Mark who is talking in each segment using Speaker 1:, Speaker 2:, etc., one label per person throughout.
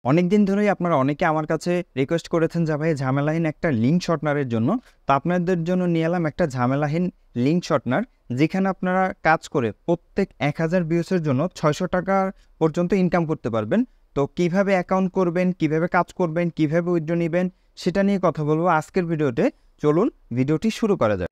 Speaker 1: অনেকদিন ধরেই আপনারা অনেকে আমার কাছে রিকোয়েস্ট করেছেন যে ভাই ঝামেলাহীন একটা লিঙ্ক শর্টনারের জন্য। তো আপনাদের জন্য নিয়ে এলাম একটা ঝামেলাহীন লিঙ্ক শর্টনার, যেখানে আপনারা কাজ করে প্রত্যেক 1000 ভিউসের জন্য 600 টাকা পর্যন্ত ইনকাম করতে পারবেন। তো কিভাবে অ্যাকাউন্ট করবেন, কিভাবে কাজ করবেন, কিভাবে উইথড্র নিবেন, সেটা নিয়ে কথা বলবো আজকের ভিডিওতে। চলুন ভিডিওটি শুরু করা যাক।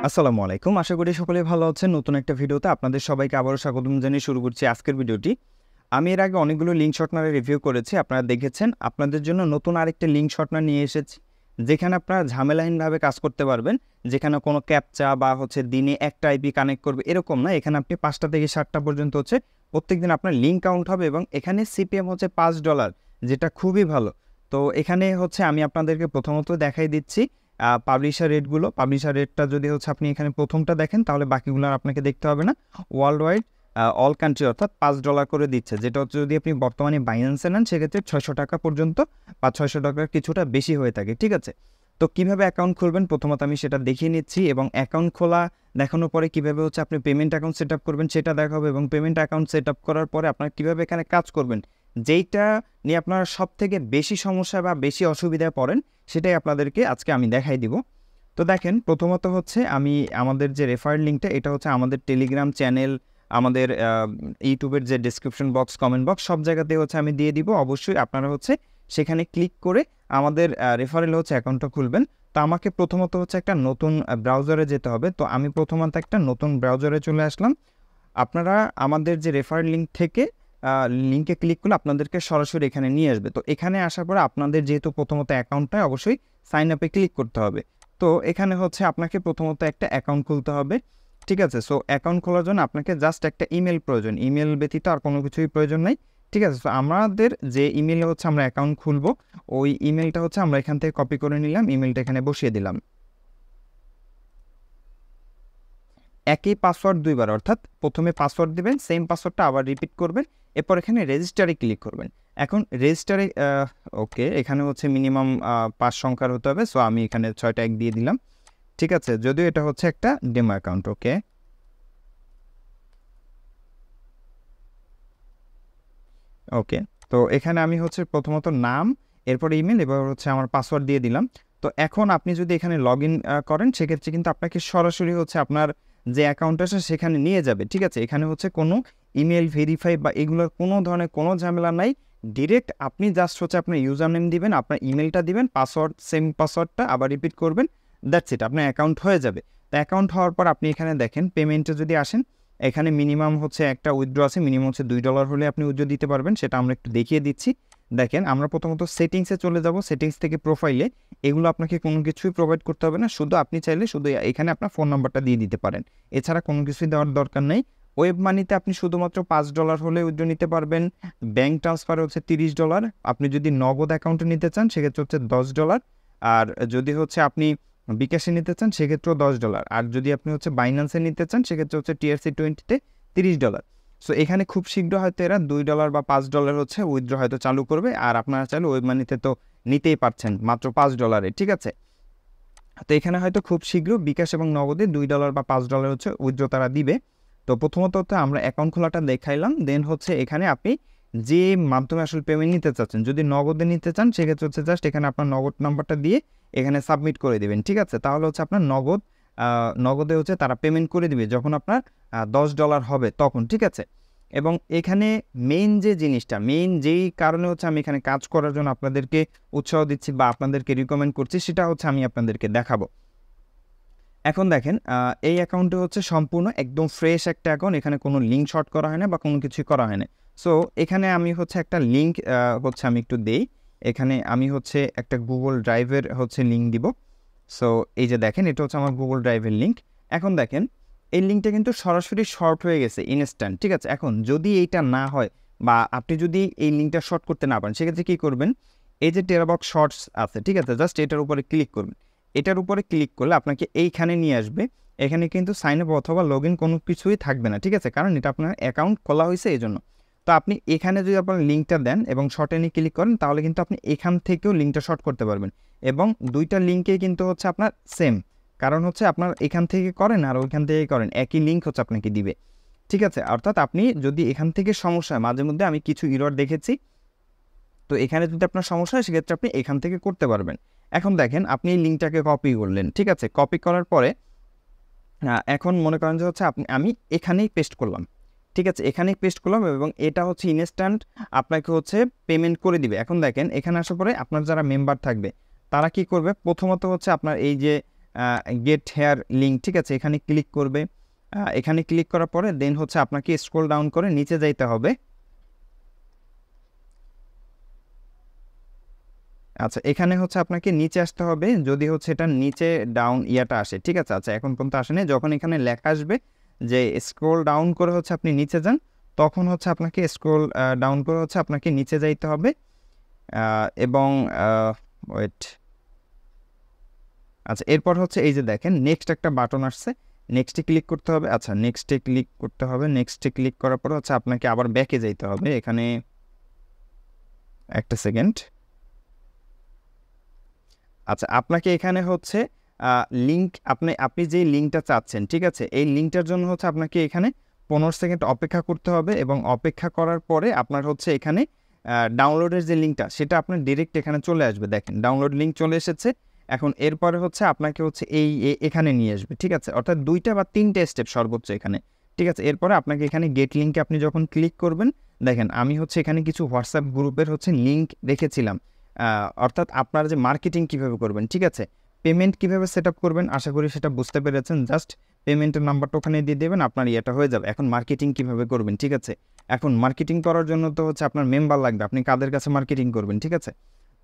Speaker 1: আসসালামু আলাইকুম, আশা করি সকলে ভালো আছেন। নতুন একটা ভিডিওতে আপনাদের সবাইকে আবারও স্বাগতম জানিয়ে শুরু করছি আজকের ভিডিওটি। আমি এর আগে অনেকগুলো লিঙ্ক শর্টনারের রিভিউ করেছি, আপনারা দেখেছেন। আপনাদের জন্য নতুন আরেকটা লিঙ্ক শর্টনার নিয়ে এসেছি, যেখানে আপনারা ঝামেলাহীনভাবে কাজ করতে পারবেন। যেখানে কোনো ক্যাপচা বা দিনে একটা আইপি কানেক্ট করবে এরকম না। এখানে আপনি 5টা থেকে 7টা পর্যন্ত প্রত্যেকদিন আপনার লিঙ্ক কাউন্ট হবে, এবং এখানে সিপিএম $5, যেটা খুবই ভালো। তো এখানে আমি আপনাদেরকে প্রথমত দেখাই দিচ্ছি পাবলিশার রেটগুলো। পাবলিশার রেটটা যদি আপনি এখানে প্রথমটা দেখেন, তাহলে বাকিগুলো আর আপনাকে দেখতে হবে না। ওয়ার্ল্ড ওয়াইড অল কান্ট্রি অর্থাৎ $5 করে দিচ্ছে, যেটা যদি আপনি বর্তমানে বাইন্যান্সে নেন সেক্ষেত্রে 600 টাকা পর্যন্ত বা 600 টাকার কিছুটা বেশি হয়ে থাকে, ঠিক আছে। তো কিভাবে অ্যাকাউন্ট খুলবেন প্রথমত আমি সেটা দেখিয়ে নিচ্ছি, এবং অ্যাকাউন্ট খোলা দেখানোর পরে কিভাবে আপনি পেমেন্ট অ্যাকাউন্ট সেট আপ করবেন সেটা দেখাবো, এবং পেমেন্ট অ্যাকাউন্ট সেট আপ করার পরে আপনার কীভাবে এখানে কাজ করবেন, যেইটা নিয়ে আপনারা সবথেকে বেশি সমস্যা বা বেশি অসুবিধায় পড়েন, সেটাই আপনাদেরকে আজকে আমি দেখাই দিব। তো দেখেন, প্রথমত আমি আমাদের যে রেফারেল লিঙ্কটা, এটা আমাদের টেলিগ্রাম চ্যানেল, আমাদের ইউটিউবের যে ডিসক্রিপশন বক্স, কমেন্ট বক্স, সব জায়গাতে আমি দিয়ে দিব। অবশ্যই আপনারা সেখানে ক্লিক করে আমাদের রেফারেল অ্যাকাউন্টটা খুলবেন। তো আমাকে প্রথমত একটা নতুন ব্রাউজারে যেতে হবে। তো আমি প্রথমত একটা নতুন ব্রাউজারে চলে আসলাম। আপনারা আমাদের যে রেফারেল লিঙ্ক থেকে লিঙ্কে ক্লিক করলে আপনাদেরকে সরাসরি এখানে নিয়ে আসবে। তো এখানে আসার পরে আপনাদের যেহেতু প্রথমত অ্যাকাউন্টটা অবশ্যই সাইন আপে ক্লিক করতে হবে। তো এখানে আপনাকে প্রথমত একটা অ্যাকাউন্ট খুলতে হবে, ঠিক আছে। সো অ্যাকাউন্ট খোলার জন্য আপনাকে জাস্ট একটা ইমেল প্রয়োজন, ইমেল ব্যতীত আর কোনো কিছুই প্রয়োজন নেই, ঠিক আছে। সো আমাদের যে ইমেলে আমরা অ্যাকাউন্ট খুলবো, ওই ইমেলটা আমরা এখান থেকে কপি করে নিলাম, ইমেলটা এখানে বসিয়ে দিলাম। একই পাসওয়ার্ড দুইবার, অর্থাৎ প্রথমে পাসওয়ার্ড দিবেন, সেম পাসওয়ার্ডটা আবার রিপিট করবেন, এরপর এখানে রেজিস্টারে ক্লিক করবেন। এখন রেজিস্টারে ওকে, এখানে মিনিমাম 5 সংখ্যার হতে হবে। সো আমি এখানে 6টা এক দিয়ে দিলাম, ঠিক আছে। যদিও এটা একটা ডেমো অ্যাকাউন্ট, ওকে। ওকে, তো এখানে আমি প্রথমত নাম, এরপর ইমেল, এবার আমার পাসওয়ার্ড দিয়ে দিলাম। তো এখন আপনি যদি এখানে লগ ইন করেন, সেক্ষেত্রে কিন্তু আপনাকে সরাসরি আপনার যে অ্যাকাউন্ট আছে সেখানে নিয়ে যাবে, ঠিক আছে। এখানে কোনো ইমেল ভেরিফাই বা এগুলোর কোনো ধরনের কোনো ঝামেলা নাই। ডিরেক্ট আপনি জাস্ট আপনার ইউজার নেম দিবেন, আপনার ইমেলটা দিবেন, পাসওয়ার্ড সেম পাসওয়ার্ডটা আবার রিপিট করবেন, দ্যাটস ইট, আপনার অ্যাকাউন্ট হয়ে যাবে। তো অ্যাকাউন্ট হওয়ার পর আপনি এখানে দেখেন পেমেন্টে যদি আসেন, এখানে মিনিমাম একটা উইথড্র আছে, মিনিমাম $2 হলে আপনি উইথড্র দিতে পারবেন। সেটা আমরা একটু দেখিয়ে দিচ্ছি। দেখেন, আমরা প্রথমত সেটিংসে চলে যাব। সেটিংস থেকে প্রোফাইলে এগুলো আপনাকে কোনো কিছুই প্রোভাইড করতে হবে না, শুধু আপনি চাইলে শুধু এখানে আপনার ফোন নাম্বারটা দিয়ে দিতে পারেন, এছাড়া কোনো কিছুই দেওয়ার দরকার নেই। ওয়েব মানিতে আপনি শুধুমাত্র $5 হলে উইথড্র নিতে পারবেন। Bank transfer $30। আপনি যদি নগদ অ্যাকাউন্টে নিতে চান সেক্ষেত্রে $10। আর যদি আপনি বিকাশে নিতে চান সেক্ষেত্রেও $10। আর যদি আপনি বাইন্যান্সে নিতে চান সেক্ষেত্রে TRC20-তে $30। সো এখানে খুব শীঘ্র হয়তো এরা $2 বা $5 উইথড্র হয়তো চালু করবে। আর আপনারা চাইলে ওয়েব মানিতে তো নিতেই পারছেন মাত্র $5, ঠিক আছে। তো এখানে হয়তো খুব শীঘ্র বিকাশ এবং নগদে $2 বা $5 উইথড্র তারা দিবে। তো প্রথমত আমরা অ্যাকাউন্ট খোলাটা দেখাইলাম, দেন এখানে আপনি যে মাধ্যমে আসলে পেমেন্ট নিতে চাচ্ছেন, যদি নগদে নিতে চান সেক্ষেত্রে জাস্ট এখানে আপনার নগদ নাম্বারটা দিয়ে এখানে সাবমিট করে দেবেন, ঠিক আছে। তাহলে আপনার নগদে তারা পেমেন্ট করে দিবে যখন আপনার $10 হবে তখন, ঠিক আছে। এবং এখানে মেইন যে জিনিসটা, মেইন যেই কারণে আমি এখানে কাজ করার জন্য আপনাদেরকে উৎসাহ দিচ্ছি বা আপনাদেরকে রিকমেন্ড করছি, সেটা আমি আপনাদেরকে দেখাবো। এখন দেখেন, এই অ্যাকাউন্টে সম্পূর্ণ একদম ফ্রেশ একটা অ্যাকাউন্ট, এখানে কোনো লিঙ্ক শর্ট করা হয় না বা কোনো কিছুই করা হয় না। সো এখানে আমি একটা লিঙ্ক আমি একটু দেই। এখানে আমি একটা গুগল ড্রাইভের লিঙ্ক দিব। সো এই যে দেখেন, এটা আমার গুগল ড্রাইভের লিঙ্ক। এখন দেখেন, এই লিঙ্কটা কিন্তু সরাসরি শর্ট হয়ে গেছে ইনস্ট্যান্ট, ঠিক আছে। এখন যদি এইটা না হয় বা আপনি যদি এই লিঙ্কটা শর্ট করতে না পারেন, সেক্ষেত্রে কী করবেন, এই যে টেরাবক্স শর্টস আছে, ঠিক আছে, জাস্ট এটার উপরে ক্লিক করবেন। এটার উপরে ক্লিক করলে আপনাকে এইখানে নিয়ে আসবে। এখানে কিন্তু সাইন আপ অথবা লগ ইন কোনো কিছুই থাকবে না, ঠিক আছে, কারণ এটা আপনার অ্যাকাউন্ট খোলা হয়েছে এই জন্য। তো আপনি এখানে যদি আপনার লিঙ্কটা দেন এবং শর্টে নিয়ে ক্লিক করেন, তাহলে কিন্তু আপনি এখান থেকেও লিঙ্কটা শর্ট করতে পারবেন। এবং দুইটা লিঙ্কে কিন্তু আপনার সেম, কারণ আপনার এখান থেকে করেন আর ওইখান থেকে করেন, একই লিঙ্ক আপনাকে দিবে। ঠিক আছে, অর্থাৎ আপনি যদি এখান থেকে সমস্যা হয়, মাঝে মধ্যে আমি কিছু ইরর দেখেছি, তো এখানে যদি আপনার সমস্যা হয় সেক্ষেত্রে আপনি এখান থেকে করতে পারবেন। এখন দেখেন আপনি এই লিঙ্কটাকে কপি করলেন, ঠিক আছে, কপি করার পরে এখন মনে করেন যে হচ্ছে আমি এখানেই পেস্ট করলাম, ঠিক আছে, এখানেই পেস্ট করলাম এবং এটা হচ্ছে ইনস্ট্যান্ট আপনাকে হচ্ছে পেমেন্ট করে দিবে। এখন দেখেন এখানে আসার পরে আপনার যারা মেম্বার থাকবে তারা কি করবে, প্রথমত হচ্ছে আপনার এই যে গেট হেয়ার লিঙ্ক, ঠিক আছে, এখানে ক্লিক করবে। এখানে ক্লিক করার পরে দেন হচ্ছে আপনাকে স্ক্রল ডাউন করে নিচে যাইতে হবে। আচ্ছা, এখানে হচ্ছে আপনাকে নিচে আসতে হবে, যদি হচ্ছে এটা নিচে ডাউন ইয়াটা আসে, ঠিক আছে। আচ্ছা, এখন পর্যন্ত আসেনি, যখন এখানে লেখা আসবে যে স্ক্রল ডাউন করে হচ্ছে আপনি নিচে যান, তখন হচ্ছে আপনাকে স্ক্রল ডাউন করে হচ্ছে আপনাকে নিচে যাইতে হবে এবং ওয়েট, আচ্ছা, এরপর হচ্ছে এই যে দেখেন নেক্সট একটা বাটন আসছে, নেক্সটে ক্লিক করতে হবে। আচ্ছা, নেক্সটে ক্লিক করতে হবে, নেক্সটে ক্লিক করার পর হচ্ছে আপনাকে আবার ব্যাকে যাইতে হবে। এখানে একটা সেকেন্ড। আচ্ছা, আপনাকে এখানে হচ্ছে লিঙ্ক, আপনি যে লিঙ্কটা চাচ্ছেন, ঠিক আছে, এই লিঙ্কটার জন্য হচ্ছে আপনাকে এখানে 15 সেকেন্ড অপেক্ষা করতে হবে এবং অপেক্ষা করার পরে আপনার হচ্ছে এখানে ডাউনলোডের যে লিঙ্কটা সেটা আপনার ডিরেক্ট এখানে চলে আসবে। দেখেন ডাউনলোড লিঙ্ক চলে এসেছে। এখন এরপরে হচ্ছে আপনাকে হচ্ছে এখানে নিয়ে আসবে, ঠিক আছে, অর্থাৎ 2টা বা 3টে স্টেপ সর্বোচ্চ এখানে, ঠিক আছে। এরপরে আপনাকে এখানে গেট লিঙ্কে আপনি যখন ক্লিক করবেন, দেখেন আমি হচ্ছে এখানে কিছু হোয়াটসঅ্যাপ গ্রুপের হচ্ছে লিঙ্ক রেখেছিলাম, অর্থাৎ আপনারা যে মার্কেটিং কীভাবে করবেন, ঠিক আছে, পেমেন্ট কীভাবে সেট আপ করবেন, আশা করি সেটা বুঝতে পেরেছেন। জাস্ট পেমেন্টের নাম্বারটা ওখানে দিয়ে দেবেন, আপনার ইয়েটা হয়ে যাবে। এখন মার্কেটিং কীভাবে করবেন, ঠিক আছে, এখন মার্কেটিং করার জন্য তো হচ্ছে আপনার মেম্বার লাগবে, আপনি কাদের কাছে মার্কেটিং করবেন, ঠিক আছে।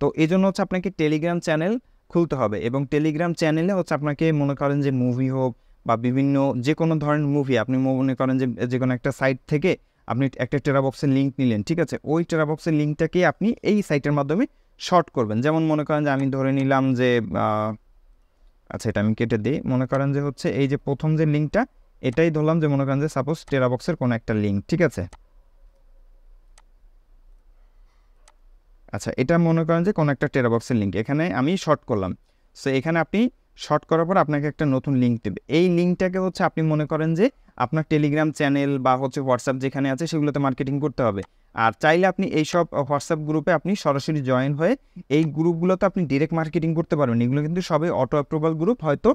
Speaker 1: তো এই জন্য হচ্ছে আপনাকে টেলিগ্রাম চ্যানেল খুলতে হবে এবং টেলিগ্রাম চ্যানেলে হচ্ছে আপনাকে মনে করেন যে মুভি হোক বা বিভিন্ন যে কোনো ধরনের মুভি, আপনি মনে করেন যে কোনো একটা সাইট থেকে আপনি একটা টেরাবক্সের লিঙ্ক নিলেন, ঠিক আছে, ওই টেরাবক্সের লিঙ্কটাকে আপনি এই সাইটের মাধ্যমে শর্ট করবেন। যেমন মনে করেন যে আমি ধরে নিলাম যে আচ্ছা, এটা আমি কেটে দিই, মনে করেন যে হচ্ছে এই যে প্রথম যে লিঙ্কটা এটাই ধরলাম যে মনে করেন যে সাপোজ টেরাবক্সের কোনো একটা লিঙ্ক, ঠিক আছে। আচ্ছা, এটা মনে করেন যে কোনো একটা টেরাবক্সের লিঙ্ক এখানে আমি শর্ট করলাম। সো এখানে আপনি শর্ট করার পর আপনাকে একটা নতুন লিঙ্ক দেবে। এই লিঙ্কটাকে হচ্ছে আপনি মনে করেন যে আপনার টেলিগ্রাম চ্যানেল বা হচ্ছে হোয়াটসঅ্যাপ যেখানে আছে সেগুলোতে মার্কেটিং করতে হবে। আর চাইলে আপনি এইসব হোয়াটসঅ্যাপ গ্রুপে আপনি সরাসরি জয়েন হয়ে এই গ্রুপগুলোতে আপনি ডিরেক্ট মার্কেটিং করতে পারবেন। এগুলো কিন্তু সবই অটো অ্যাপ্রুভাল গ্রুপ। হয়তো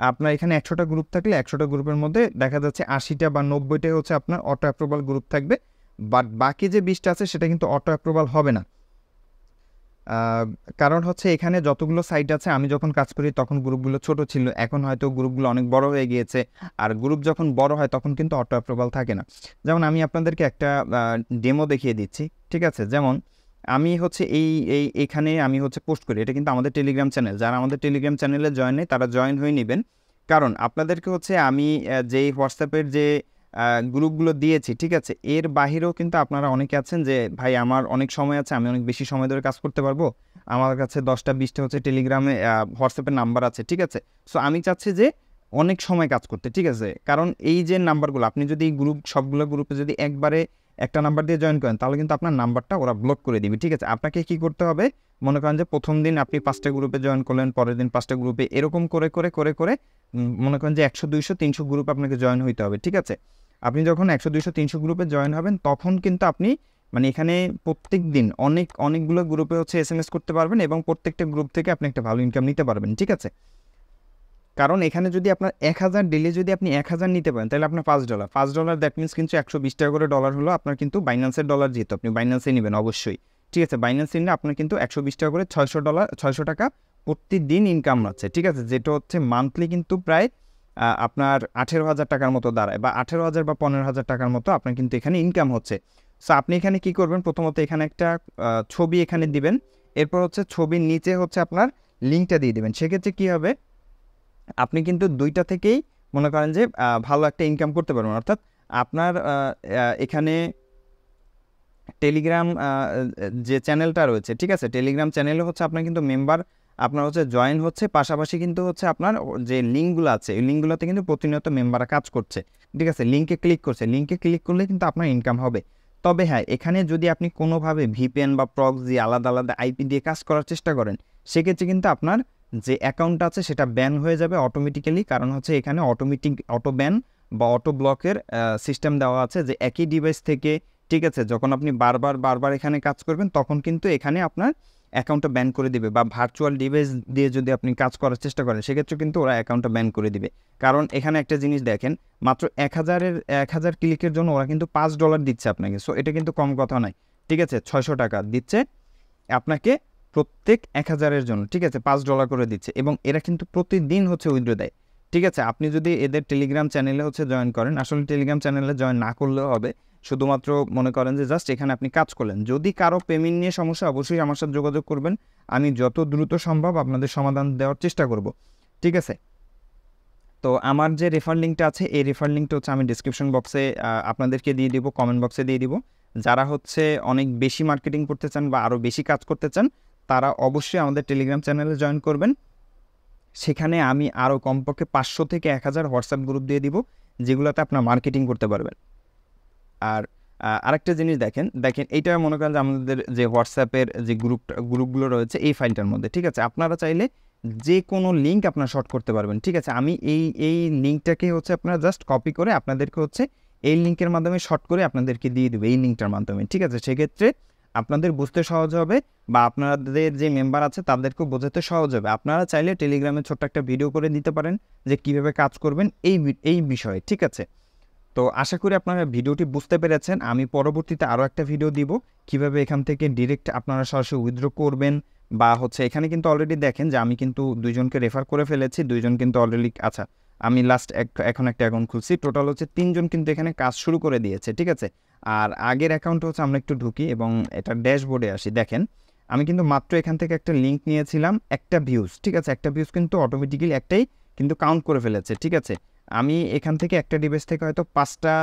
Speaker 1: আপনার এখানে 100টা গ্রুপ থাকলে 100টা গ্রুপের মধ্যে দেখা যাচ্ছে 80টা বা 90টাই হচ্ছে আপনার অটো অ্যাপ্রুভাল গ্রুপ থাকবে, বাট বাকি যে 20টা আছে সেটা কিন্তু অটো অ্যাপ্রুভাল হবে না। কারণ হচ্ছে এখানে যতগুলো সাইট আছে আমি যখন কাজ করি তখন গ্রুপগুলো ছোট ছিল, এখন হয়তো গ্রুপগুলো অনেক বড় হয়ে গিয়েছে। আর গ্রুপ যখন বড় হয় তখন কিন্তু অটো অ্যাপ্রুভাল থাকে না। যেমন আমি আপনাদেরকে একটা ডেমো দেখিয়ে দিচ্ছি, ঠিক আছে। যেমন আমি হচ্ছে এখানে আমি হচ্ছে পোস্ট করি, এটা কিন্তু আমাদের টেলিগ্রাম চ্যানেল, যারা আমাদের টেলিগ্রাম চ্যানেলে জয়েন নেই তারা জয়েন হয়ে নেবেন। কারণ আপনাদেরকে হচ্ছে আমি যেই হোয়াটসঅ্যাপের যে গ্রুপগুলো দিয়েছি, ঠিক আছে, এর বাহিরেও কিন্তু আপনারা অনেকে আছেন যে ভাই আমার অনেক সময় আছে, আমি অনেক বেশি সময় ধরে কাজ করতে পারবো, আমার কাছে 10টা 20টা হচ্ছে টেলিগ্রামে হোয়াটসঅ্যাপের নাম্বার আছে, ঠিক আছে। সো আমি চাচ্ছি যে অনেক সময় কাজ করতে, ঠিক আছে, কারণ এই যে নাম্বারগুলো আপনি যদি সবগুলো গ্রুপে যদি একবারে একটা নাম্বার দিয়ে জয়েন করেন তাহলে কিন্তু আপনার নাম্বারটা ওরা ব্লক করে দিবে, ঠিক আছে। আপনাকে কি করতে হবে, মনে করেন যে প্রথম দিন আপনি 5টা গ্রুপে জয়েন করলেন, পরের দিন 5টা গ্রুপে, এরকম করে করে করে করে মনে করেন যে 100 200 300 গ্রুপ আপনাকে জয়েন হইতে হবে, ঠিক আছে। আপনি যখন 100 200 300 গ্রুপে জয়েন হবেন তখন কিন্তু আপনি মানে এখানে প্রত্যেক দিন অনেকগুলো গ্রুপে হচ্ছে SMS করতে পারবেন এবং প্রত্যেকটা গ্রুপ থেকে আপনি একটা ভালো ইনকাম নিতে পারবেন, ঠিক আছে। কারণ এখানে যদি আপনার 1000 ডেলি যদি আপনি 1000 নিতে পারেন তাহলে আপনার $5 দ্যাট মিনস কিন্তু 120 টাকা করে ডলার হলো আপনার, কিন্তু বাইন্যান্সের ডলার, যেহেতু আপনি বাইন্যান্সে নেবেন অবশ্যই, ঠিক আছে। বাইন্যান্সে নিলে আপনার কিন্তু 120 টাকা করে $600 টাকা প্রতিদিন ইনকাম আছে, ঠিক আছে, যেটা হচ্ছে মান্থলি কিন্তু প্রায় আপনার 18,000 টাকার মতো দাঁড়ায়, বা 18,000 বা 15,000 টাকার মতো আপনার কিন্তু এখানে ইনকাম হচ্ছে। সো আপনি এখানে কি করবেন, প্রথমত এখানে একটা ছবি এখানে দিবেন, এরপর হচ্ছে ছবির নিচে হচ্ছে আপনার লিঙ্কটা দিয়ে দেবেন। সেক্ষেত্রে কী হবে, আপনি কিন্তু 2টা থেকেই মনে করেন যে ভালো একটা ইনকাম করতে পারবেন। অর্থাৎ আপনার এখানে টেলিগ্রাম যে চ্যানেলটা রয়েছে, ঠিক আছে, টেলিগ্রাম চ্যানেলে হচ্ছে আপনার কিন্তু মেম্বার আপনার হচ্ছে জয়েন হচ্ছে, পাশাপাশি কিন্তু হচ্ছে আপনার যে লিঙ্কগুলো আছে এই লিঙ্কগুলোতে কিন্তু প্রতিনিয়ত মেম্বাররা কাজ করছে, ঠিক আছে, লিঙ্কে ক্লিক করছে, লিঙ্কে ক্লিক করলে কিন্তু আপনার ইনকাম হবে। তবে হ্যাঁ, এখানে যদি আপনি কোনোভাবে VPN বা প্রক্সি আলাদা আলাদা IP দিয়ে কাজ করার চেষ্টা করেন সেক্ষেত্রে কিন্তু আপনার যে অ্যাকাউন্ট আছে সেটা ব্যান হয়ে যাবে অটোমেটিক্যালি, কারণ হচ্ছে এখানে অটো ব্যান বা অটো ব্লকের সিস্টেম দেওয়া আছে, যে একই ডিভাইস থেকে, ঠিক আছে, যখন আপনি বারবার এখানে কাজ করবেন তখন কিন্তু এখানে আপনার অ্যাকাউন্টটা ব্যান করে দিবে, বা ভার্চুয়াল ডিভাইস দিয়ে যদি আপনি কাজ করার চেষ্টা করেন সেক্ষেত্রে কিন্তু ওরা অ্যাকাউন্টটা ব্যান করে দিবে। কারণ এখানে একটা জিনিস দেখেন, মাত্র 1000 ক্লিকের জন্য ওরা কিন্তু $5 দিচ্ছে আপনাকে। সো এটা কিন্তু কম কথা নয়, ঠিক আছে, 600 টাকা দিচ্ছে আপনাকে প্রত্যেক 1000-এর জন্য, ঠিক আছে, $5 করে দিচ্ছে, এবং এরা কিন্তু প্রতিদিন হচ্ছে উইথড্র দেয়, ঠিক আছে। আপনি যদি এদের টেলিগ্রাম চ্যানেলে হচ্ছে জয়েন করেন, আসলে টেলিগ্রাম চ্যানেলে জয়েন না করলেও হবে, শুধুমাত্র মনে করেন যে জাস্ট এখানে আপনি কাজ করলেন। যদি কারো পেমেন্ট নিয়ে সমস্যা, অবশ্যই আমার সাথে যোগাযোগ করবেন, আমি যত দ্রুত সম্ভব আপনাদের সমাধান দেওয়ার চেষ্টা করব, ঠিক আছে। তো আমার যে রেফার লিঙ্কটা আছে, এই রেফার লিঙ্কটা হচ্ছে আমি ডিসক্রিপশন বক্সে আপনাদেরকে দিয়ে দিব, কমেন্ট বক্সে দিয়ে দিব। যারা হচ্ছে অনেক বেশি মার্কেটিং করতে চান বা আরও বেশি কাজ করতে চান, তারা অবশ্যই আমাদের টেলিগ্রাম চ্যানেলে জয়েন করবেন। সেখানে আমি আরও কমপক্ষে 500 থেকে 1000 হোয়াটসঅ্যাপ গ্রুপ দিয়ে দিব, যেগুলোতে আপনার মার্কেটিং করতে পারবেন। আর আরেকটা জিনিস দেখেন, এইটা মনে করেন যে আমাদের যে হোয়াটসঅ্যাপের যে গ্রুপগুলো রয়েছে এই ফাইলটার মধ্যে, ঠিক আছে। আপনারা চাইলে যে কোনো লিঙ্ক আপনারা শর্ট করতে পারবেন, ঠিক আছে। আমি এই লিঙ্কটাকে হচ্ছে আপনারা জাস্ট কপি করে আপনাদেরকে হচ্ছে এই লিঙ্কের মাধ্যমে শর্ট করে আপনাদেরকে দিয়ে দেবে, এই লিঙ্কটার মাধ্যমে, ঠিক আছে। সেক্ষেত্রে আপনাদের বুঝতে সহজ হবে, বা আপনাদের যে মেম্বার আছে তাদেরকেও বোঝাতে সহজ হবে। আপনারা চাইলে টেলিগ্রামে ছোট্ট একটা ভিডিও করে দিতে পারেন যে কীভাবে কাজ করবেন এই বিষয়ে, ঠিক আছে। তো আশা করি আপনারা ভিডিওটি বুঝতে পেরেছেন। আমি পরবর্তীতে আরও একটা ভিডিও দিব কিভাবে এখান থেকে ডিরেক্ট আপনারা সরাসরি উইথড্র করবেন, বা হচ্ছে এখানে কিন্তু অলরেডি দেখেন যে আমি কিন্তু 2 জনকে রেফার করে ফেলেছি, 2 জন কিন্তু অলরেডি, আচ্ছা আমি লাস্ট এখন একটা অ্যাকাউন্ট খুলছি, টোটাল হচ্ছে 3 জন কিন্তু এখানে কাজ শুরু করে দিয়েছে, ঠিক আছে। আর আগের অ্যাকাউন্ট হচ্ছে আমরা একটু ঢুকি এবং এটা ড্যাশবোর্ডে আসি। দেখেন আমি কিন্তু মাত্র এখান থেকে একটা লিঙ্ক নিয়েছিলাম, একটা ভিউজ, ঠিক আছে, একটা ভিউজ কিন্তু অটোমেটিক্যালি একটাই কিন্তু কাউন্ট করে ফেলেছে, ঠিক আছে। আমি এখান থেকে একটা ডিভাইস থেকে হয়তো 5টা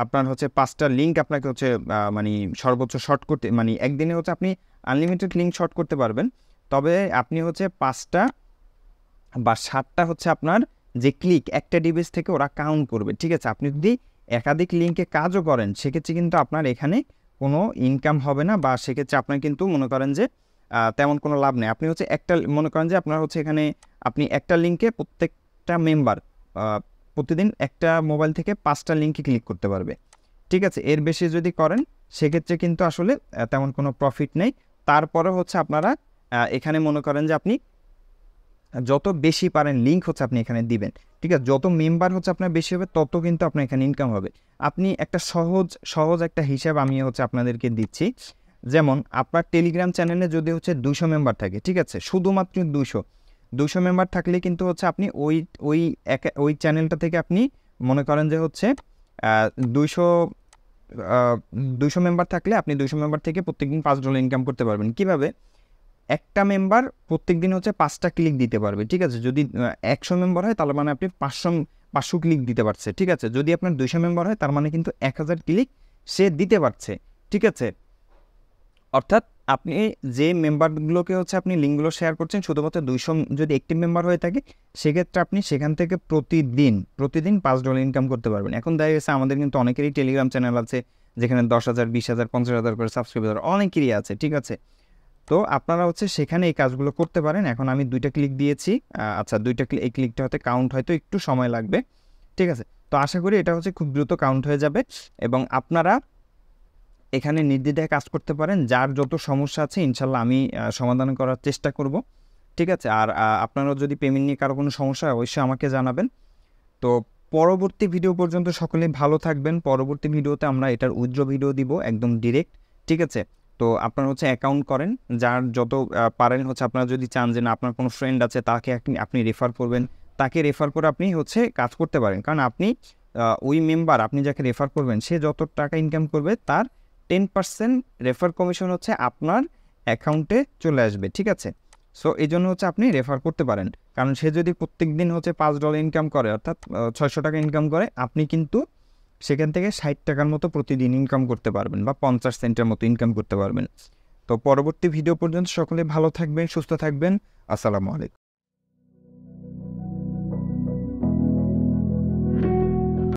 Speaker 1: আপনার হচ্ছে 5টা লিঙ্ক আপনাকে হচ্ছে মানে সর্বোচ্চ শর্ট করতে, মানে একদিনে হচ্ছে আপনি আনলিমিটেড লিঙ্ক শর্ট করতে পারবেন, তবে আপনি হচ্ছে 5টা বা 7টা হচ্ছে আপনার যে ক্লিক একটা ডিভাইস থেকে ওরা কাউন্ট করবে, ঠিক আছে। আপনি যদি একাধিক লিঙ্কে কাজও করেন সেক্ষেত্রে কিন্তু আপনার এখানে কোনো ইনকাম হবে না, বা সেক্ষেত্রে আপনার কিন্তু মনে করেন যে তেমন কোনো লাভ নেই। আপনি হচ্ছে একটা মনে করেন যে আপনার হচ্ছে এখানে আপনি একটা লিঙ্কে প্রত্যেকটা মেম্বার প্রতিদিন একটা মোবাইল থেকে 5টা লিঙ্কে ক্লিক করতে পারবে, ঠিক আছে। এর বেশি যদি করেন সেক্ষেত্রে কিন্তু আসলে তেমন কোনো প্রফিট নেই। তারপরে হচ্ছে আপনারা এখানে মনে করেন যে আপনি যত বেশি পারেন লিঙ্ক হচ্ছে আপনি এখানে দিবেন, ঠিক আছে। যত মেম্বার হচ্ছে আপনার বেশি হবে তত কিন্তু আপনার এখানে ইনকাম হবে। আপনি একটা সহজ একটা হিসাব আমি হচ্ছে আপনাদেরকে দিচ্ছি। যেমন আপনার টেলিগ্রাম চ্যানেলে যদি হচ্ছে 200 মেম্বার থাকে, ঠিক আছে, শুধুমাত্র 200 মেম্বার থাকলে কিন্তু হচ্ছে আপনি ওই চ্যানেলটা থেকে আপনি মনে করেন যে হচ্ছে 200 মেম্বার থাকলে আপনি 200 মেম্বার থেকে প্রত্যেকদিন $5 ইনকাম করতে পারবেন। কিভাবে? একটা মেম্বার প্রত্যেকদিন হচ্ছে 5টা ক্লিক দিতে পারবে, ঠিক আছে। যদি 100 মেম্বার হয় তাহলে মানে আপনি 500 ক্লিক দিতে পারছে, ঠিক আছে। যদি আপনার 200 মেম্বার হয় তার মানে কিন্তু 1000 ক্লিক সে দিতে পারছে, ঠিক আছে। অর্থাৎ আপনি যে মেম্বারগুলোকে হচ্ছে আপনি লিঙ্কগুলো শেয়ার করছেন, শুধুমাত্র 200 যদি অ্যাক্টিভ মেম্বার হয়ে থাকে সেক্ষেত্রে আপনি সেখান থেকে প্রতিদিন $5 ইনকাম করতে পারবেন। এখন দেখা গেছে আমাদের কিন্তু অনেকেরই টেলিগ্রাম চ্যানেল আছে যেখানে 10,000, 20,000, 50,000 করে সাবস্ক্রাইবার অনেকেরই আছে, ঠিক আছে। তো আপনারা হচ্ছে সেখানে এই কাজগুলো করতে পারেন। এখন আমি 2টা ক্লিক দিয়েছি, আচ্ছা 2টা এই ক্লিকটা হতে কাউন্ট হয়তো একটু সময় লাগবে, ঠিক আছে। তো আশা করি এটা হচ্ছে খুব দ্রুত কাউন্ট হয়ে যাবে, এবং আপনারা এখানে নির্দ্বিধায় কাজ করতে পারেন। যার যত সমস্যা আছে ইনশাল্লাহ আমি সমাধান করার চেষ্টা করব, ঠিক আছে। আর আপনারা যদি পেমেন্ট নিয়ে কারো কোনো সমস্যা হয় অবশ্যই আমাকে জানাবেন। তো পরবর্তী ভিডিও পর্যন্ত সকলেই ভালো থাকবেন। পরবর্তী ভিডিওতে আমরা এটার উইথড্র ভিডিও দিব একদম ডিরেক্ট, ঠিক আছে। তো আপনারা হচ্ছে অ্যাকাউন্ট করেন, যার যত পারেন হচ্ছে আপনারা যদি চান যে না আপনার কোনো ফ্রেন্ড আছে তাকে আপনি রেফার করবেন, তাকে রেফার করে আপনি হচ্ছে কাজ করতে পারেন। কারণ আপনি ওই মেম্বার আপনি যাকে রেফার করবেন সে যত টাকা ইনকাম করবে তার 10% রেফার কমিশন হচ্ছে আপনার অ্যাকাউন্টে চলে আসবে, ঠিক আছে। সো এই জন্য হচ্ছে আপনি রেফার করতে পারেন, কারণ সে যদি প্রত্যেক দিন হচ্ছে $5 ইনকাম করে, অর্থাৎ 600 টাকা ইনকাম করে, আপনি কিন্তু সেখান থেকে 60 টাকার মতো প্রতিদিন ইনকাম করতে পারবেন, বা 50 সেন্টের মতো ইনকাম করতে পারবেন। তো পরবর্তী ভিডিও পর্যন্ত সকলে ভালো থাকবেন, সুস্থ থাকবেন। আসসালামু আলাইকুম।